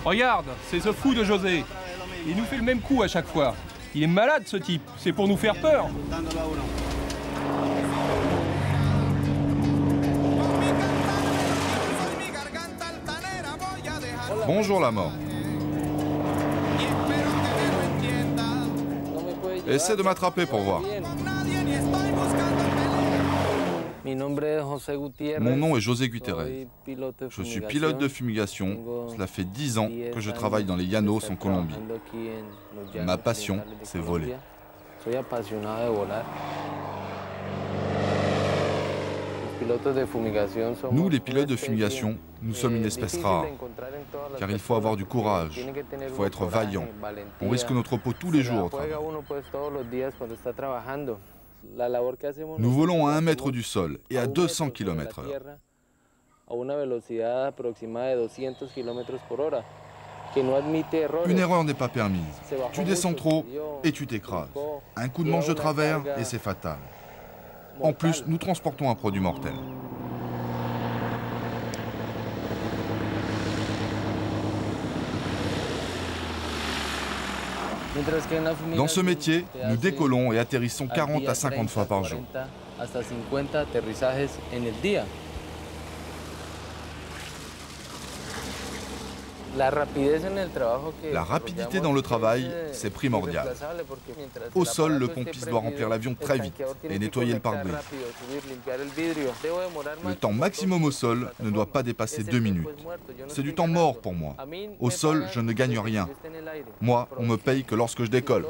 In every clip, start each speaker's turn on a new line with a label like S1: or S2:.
S1: Regarde, c'est ce fou de José. Il nous fait le même coup à chaque fois. Il est malade ce type, c'est pour nous faire peur.
S2: Bonjour la mort. Essaie de m'attraper pour voir. Mon nom est José Gutiérrez. Je suis pilote de fumigation. Cela fait 10 ans que je travaille dans les llanos en Colombie. Ma passion, c'est voler. Nous, les pilotes de fumigation, nous sommes une espèce rare. Car il faut avoir du courage, il faut être vaillant. On risque notre peau tous les jours au travail. Nous volons à 1 mètre du sol et à 200 km/h. Une erreur n'est pas permise. Tu descends trop et tu t'écrases. Un coup de manche de travers et c'est fatal. En plus, nous transportons un produit mortel. Dans ce métier, nous décollons et atterrissons 40 à 50 fois par jour. La rapidité dans le travail, c'est primordial. Au sol, le pompiste doit remplir l'avion très vite et nettoyer le pare-brise. Le temps maximum au sol ne doit pas dépasser 2 minutes. C'est du temps mort pour moi. Au sol, je ne gagne rien. Moi, on me paye que lorsque je décolle.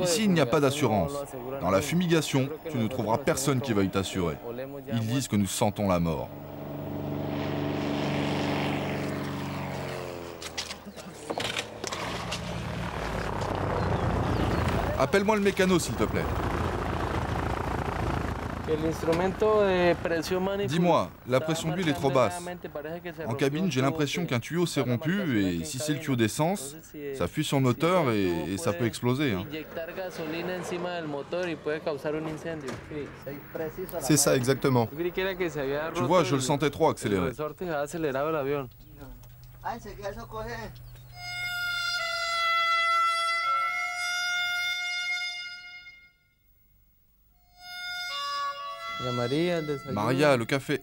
S2: Ici, il n'y a pas d'assurance. Dans la fumigation, tu ne trouveras personne qui veuille t'assurer. Ils disent que nous sentons la mort. Appelle-moi le mécano, s'il te plaît. Dis-moi, la pression d'huile est trop basse. En cabine, j'ai l'impression qu'un tuyau s'est rompu et si c'est le tuyau d'essence, ça fuit sur le moteur et ça peut exploser. Hein.
S3: C'est ça exactement.
S2: Tu vois, je le sentais trop accéléré. Maria, le café.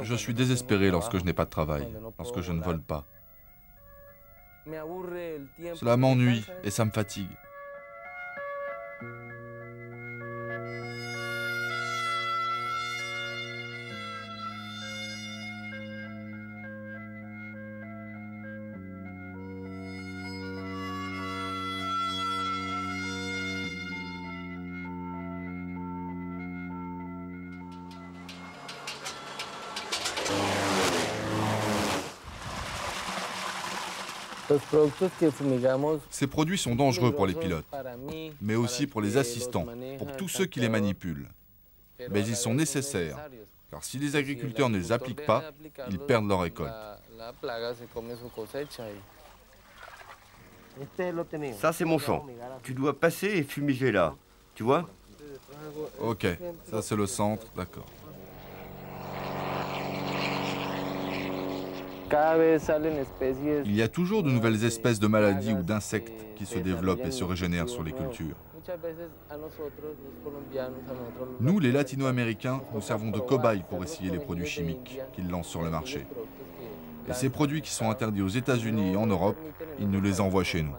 S2: Je suis désespéré lorsque je n'ai pas de travail, lorsque je ne vole pas. Cela m'ennuie et ça me fatigue. Ces produits sont dangereux pour les pilotes, mais aussi pour les assistants, pour tous ceux qui les manipulent. Mais ils sont nécessaires, car si les agriculteurs ne les appliquent pas, ils perdent leur récolte.
S4: Ça, c'est mon champ. Tu dois passer et fumiger là. Tu vois?
S2: Ok, ça c'est le centre, d'accord. Il y a toujours de nouvelles espèces de maladies ou d'insectes qui se développent et se régénèrent sur les cultures. Nous, les Latino-Américains, nous servons de cobayes pour essayer les produits chimiques qu'ils lancent sur le marché. Et ces produits qui sont interdits aux États-Unis et en Europe, ils nous les envoient chez nous.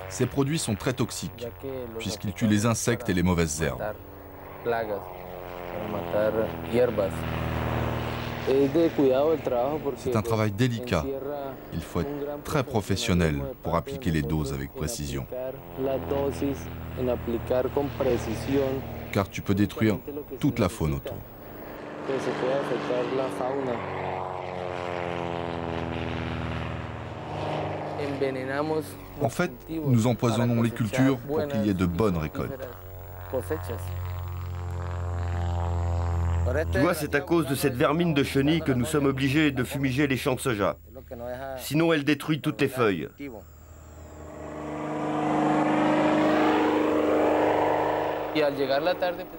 S2: Ces produits sont très toxiques, puisqu'ils tuent les insectes et les mauvaises herbes. C'est un travail délicat. Il faut être très professionnel pour appliquer les doses avec précision. Car tu peux détruire toute la faune autour. En fait, nous empoisonnons les cultures pour qu'il y ait de bonnes récoltes.
S4: Tu vois, c'est à cause de cette vermine de chenille que nous sommes obligés de fumiger les champs de soja. Sinon, elle détruit toutes les feuilles.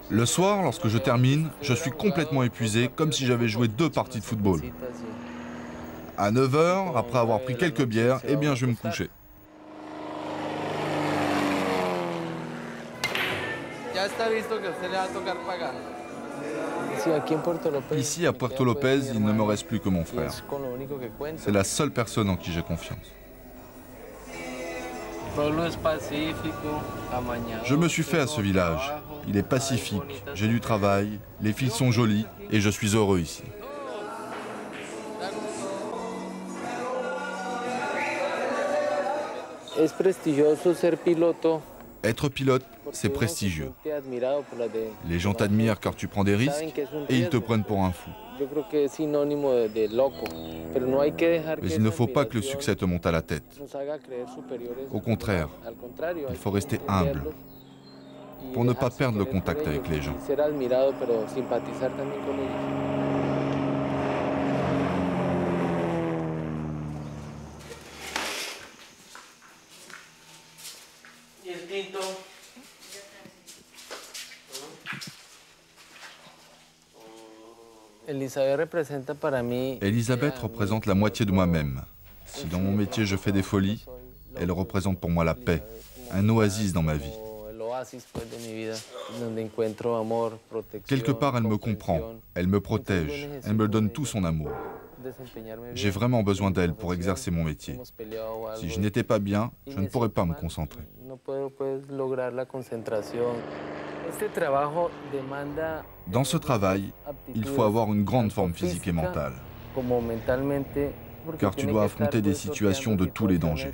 S2: Le soir, lorsque je termine, je suis complètement épuisé, comme si j'avais joué 2 parties de football. À 9 h, après avoir pris quelques bières, eh bien, je vais me coucher. Ici, à Puerto Lopez, il ne me reste plus que mon frère. C'est la seule personne en qui j'ai confiance. Je me suis fait à ce village. Il est pacifique, j'ai du travail, les filles sont jolies et je suis heureux ici. Être pilote, c'est prestigieux. Les gens t'admirent car tu prends des risques et ils te prennent pour un fou. Mais il ne faut pas que le succès te monte à la tête. Au contraire, il faut rester humble pour ne pas perdre le contact avec les gens. Elisabeth représente la moitié de moi-même. Si dans mon métier je fais des folies, elle représente pour moi la paix, un oasis dans ma vie. Quelque part, elle me comprend, elle me protège, elle me donne tout son amour. J'ai vraiment besoin d'elle pour exercer mon métier. Si je n'étais pas bien, je ne pourrais pas me concentrer. Dans ce travail, il faut avoir une grande forme physique et mentale, car tu dois affronter des situations de tous les dangers.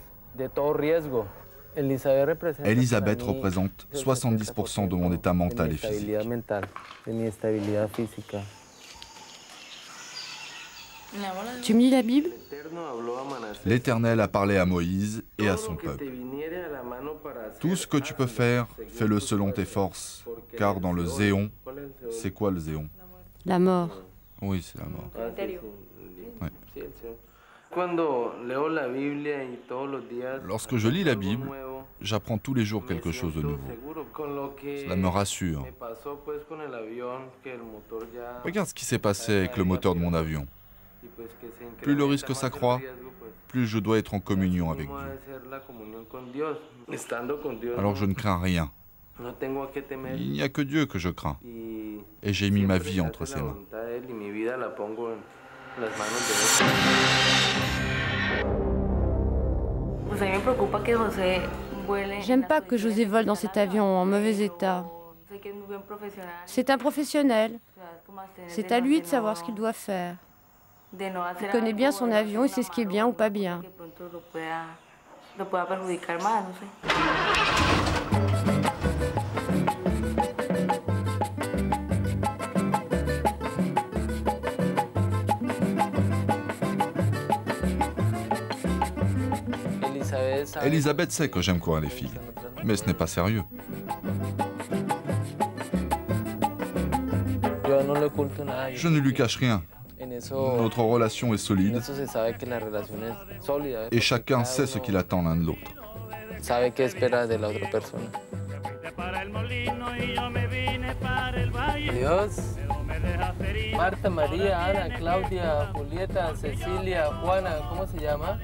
S2: Elisabeth représente 70% de mon état mental et physique.
S3: Tu me lis la Bible?
S2: L'Éternel a parlé à Moïse et à son peuple. Tout ce que tu peux faire, fais-le selon tes forces, car dans le Zéon, c'est quoi le Zéon?
S3: La mort.
S2: Oui, c'est la mort. Ouais. Lorsque je lis la Bible, j'apprends tous les jours quelque chose de nouveau. Cela me rassure. Regarde ce qui s'est passé avec le moteur de mon avion. Plus le risque s'accroît, plus je dois être en communion avec Dieu. Alors je ne crains rien. Il n'y a que Dieu que je crains. Et j'ai mis ma vie entre ses mains.
S3: J'aime pas que José vole dans cet avion en mauvais état. C'est un professionnel. C'est à lui de savoir ce qu'il doit faire. Il connaît bien son avion et sait ce qui est bien ou pas bien.
S2: Elisabeth sait que j'aime courir les filles, mais ce n'est pas sérieux. Je ne lui cache rien. Notre relation est solide et chacun sait ce qu'il attend l'un de l'autre.
S5: Marta, María, Ana, Claudia, Julieta, Cecilia, Juana, ¿cómo se llama?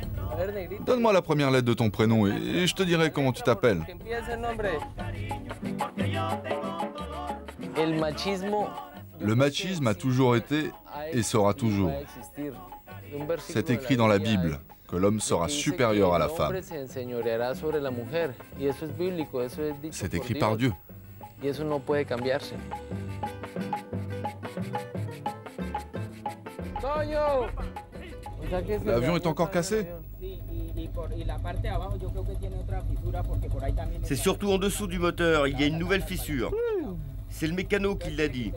S2: Donne-moi la première lettre de ton prénom et je te dirai comment tu t'appelles. Le machisme a toujours été et sera toujours. C'est écrit dans la Bible que l'homme sera supérieur à la femme. C'est écrit par Dieu. L'avion est encore cassé?
S4: C'est surtout en dessous du moteur, il y a une nouvelle fissure. C'est le mécano qui l'a dit.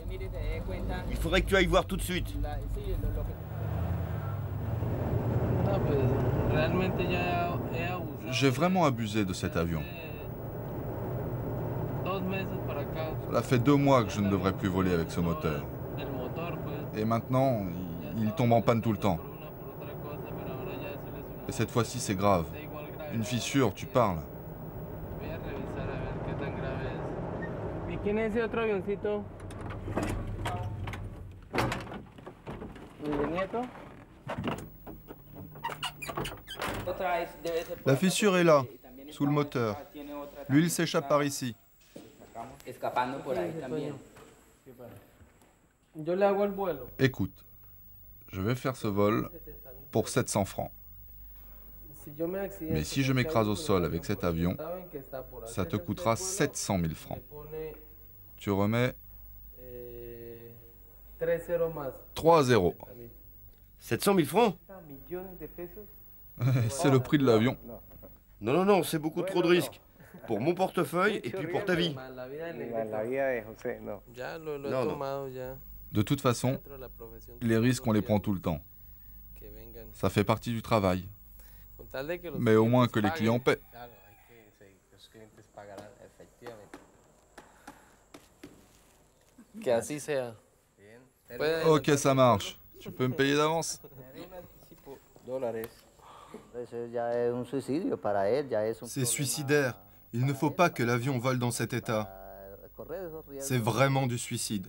S4: Il faudrait que tu ailles voir tout de suite.
S2: J'ai vraiment abusé de cet avion. Cela fait 2 mois que je ne devrais plus voler avec ce moteur. Et maintenant, il tombe en panne tout le temps. Et cette fois-ci, c'est grave. Une fissure, tu parles.
S6: La fissure est là, sous le moteur. L'huile s'échappe par ici.
S2: Écoute, je vais faire ce vol pour 700 francs. Mais si je m'écrase au sol avec cet avion, ça te coûtera 700 000 francs. Tu remets 3 zéros.
S4: 700 000 francs?
S2: C'est le prix de l'avion.
S4: Non, non, non, c'est beaucoup trop de risques. Pour mon portefeuille et puis pour ta vie. Non, non.
S2: De toute façon, les risques, on les prend tout le temps. Ça fait partie du travail. Mais au moins que les clients paient. Ok, ça marche. Tu peux me payer d'avance?
S6: C'est suicidaire. Il ne faut pas que l'avion vole dans cet état. C'est vraiment du suicide.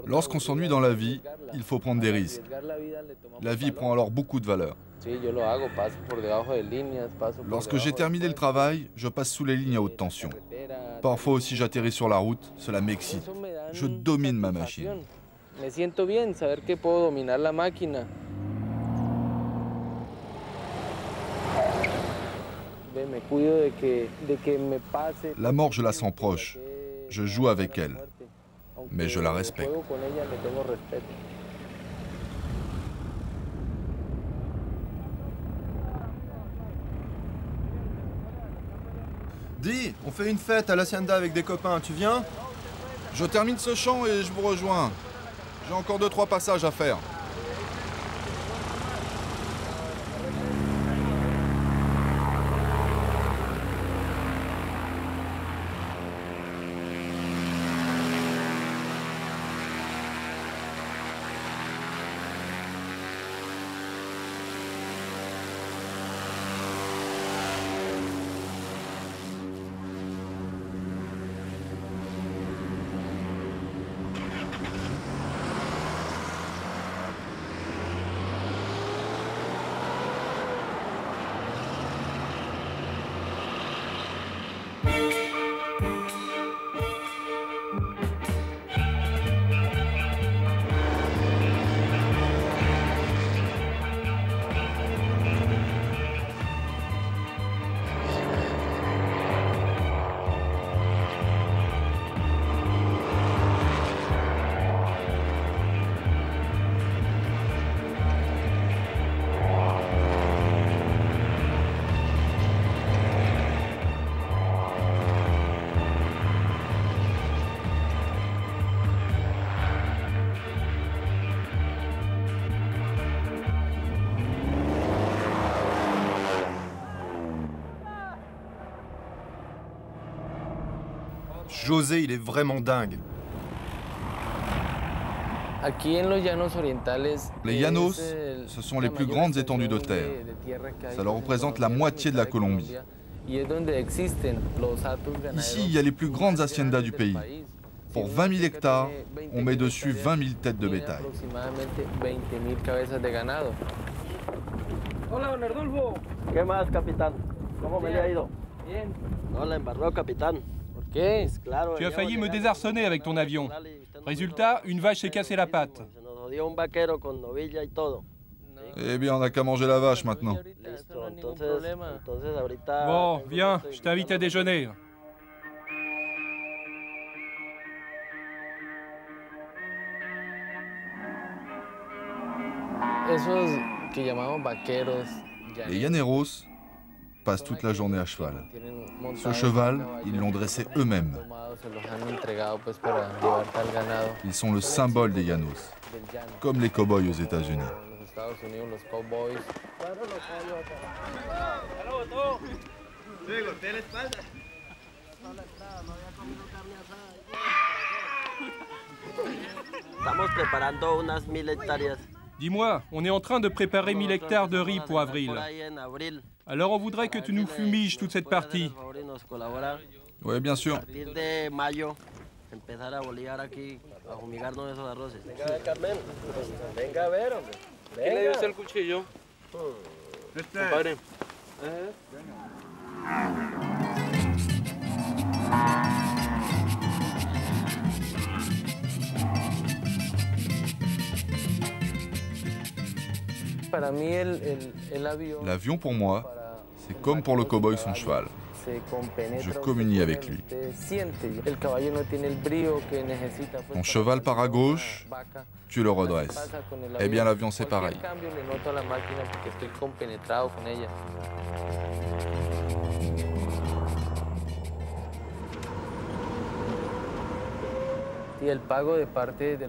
S2: Lorsqu'on s'ennuie dans la vie, il faut prendre des risques. La vie prend alors beaucoup de valeur. Lorsque j'ai terminé le travail, je passe sous les lignes à haute tension. Parfois aussi j'atterris sur la route, cela m'excite. Je domine ma machine. La mort, je la sens proche. Je joue avec elle. Mais je la respecte.
S6: Dis, on fait une fête à l'Hacienda avec des copains, tu viens?
S2: Je termine ce chant et je vous rejoins. J'ai encore 2-3 passages à faire.
S6: José, il est vraiment dingue.
S2: Les llanos, ce sont les plus grandes étendues de terre. Ça leur représente la moitié de la Colombie. Ici, il y a les plus grandes haciendas du pays. Pour 20 000 hectares, on met dessus 20 000 têtes de bétail.
S5: Hola, don Ardulfo.
S7: ¿Qué más, capitán? ¿Cómo me le ha ido?
S5: Bien.
S7: No la embarró, capitán.
S5: ¿Por qué?
S7: Claro,
S1: Tu as failli me
S7: veníamos
S1: désarçonner avec ton avion. Résultat, une vache s'est cassé la patte.
S7: Se nos jodió un vaquero con novilla y todo.
S2: Eh bien, on n'a qu'à manger la vache maintenant.
S7: Listo, entonces ahorita...
S1: Bon, viens, je t'invite à déjeuner.
S5: Esos que llamamos vaqueros.
S2: Les llaneros passent toute la journée à cheval. Ce cheval, ils l'ont dressé eux-mêmes. Ils sont le symbole des llanos, comme les cow-boys aux États-Unis.
S7: Estamos preparando unas 1000 hectáreas.
S1: Dis-moi, on est en train de préparer 1000 hectares de riz pour avril.
S7: Por ahí en abril.
S1: Alors on voudrait que tu nous fumiges toute cette partie.
S2: Oui, bien sûr.
S7: A partir de mayo, empezar a bolivar aquí, a fumigarnos esos arroces. Carmen, venga a ver, hombre.
S5: ¿Quién le dio usted el cuchillo? Compadre.
S2: L'avion, pour moi, c'est comme pour le cow-boy son cheval. Je communie avec lui. Ton cheval part à gauche, tu le redresses. Eh bien, l'avion, c'est pareil.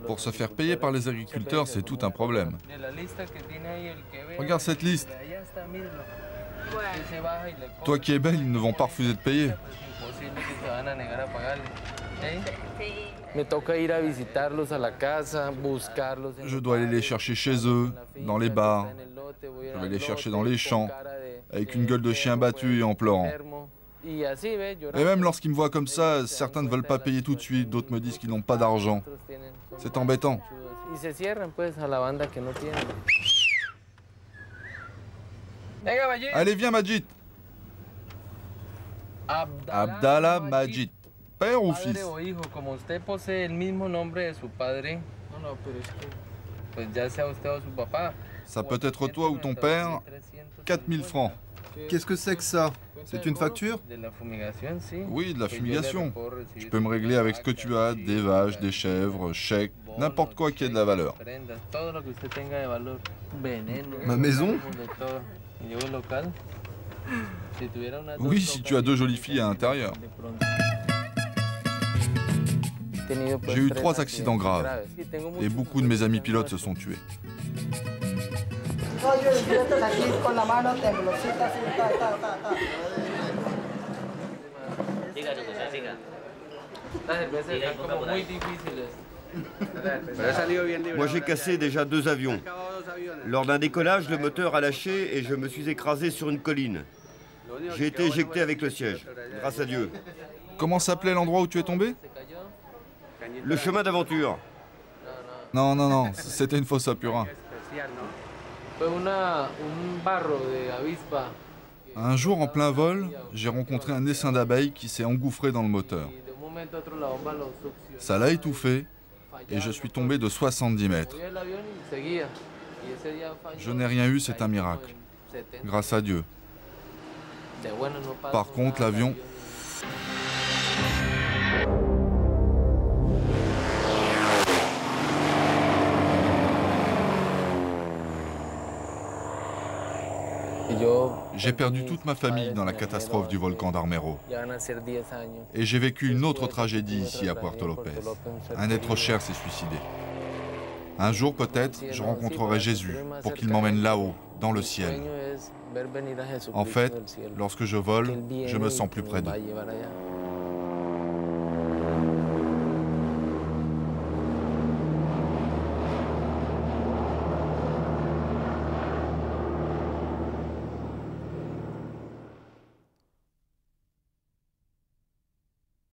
S2: Pour se faire payer par les agriculteurs, c'est tout un problème. Regarde cette liste. Toi qui es belle, ils ne vont pas refuser de payer. Je dois aller les chercher chez eux, dans les bars. Je vais les chercher dans les champs, avec une gueule de chien battu et en pleurant. Et même lorsqu'ils me voient comme ça, certains ne veulent pas payer tout de suite, d'autres me disent qu'ils n'ont pas d'argent. C'est embêtant. Allez, viens, Majid. Abdallah Majid. Père ou fils? Ça peut être toi ou ton père. 4000 francs.
S6: Qu'est-ce que c'est que ça? C'est une facture?
S2: Oui, de la fumigation. Tu peux me régler avec ce que tu as, des vaches, des chèvres, chèques, n'importe quoi qui ait de la valeur.
S6: Ma maison?
S2: Oui, si tu as 2 jolies filles à l'intérieur. J'ai eu 3 accidents graves et beaucoup de mes amis pilotes se sont tués.
S4: Moi j'ai cassé déjà 2 avions. Lors d'un décollage, le moteur a lâché et je me suis écrasé sur une colline. J'ai été éjecté avec le siège, grâce à Dieu.
S2: Comment s'appelait l'endroit où tu es tombé?
S4: Le chemin d'aventure.
S2: Non, non, non, c'était une fosse à purin. Un jour, en plein vol, j'ai rencontré un essaim d'abeilles qui s'est engouffré dans le moteur. Ça l'a étouffé et je suis tombé de 70 mètres. Je n'ai rien eu, c'est un miracle. Grâce à Dieu. Par contre, l'avion... J'ai perdu toute ma famille dans la catastrophe du volcan d'Armero. Et j'ai vécu une autre tragédie ici à Puerto Lopez. Un être cher s'est suicidé. Un jour peut-être, je rencontrerai Jésus pour qu'il m'emmène là-haut, dans le ciel. En fait, lorsque je vole, je me sens plus près d'eux.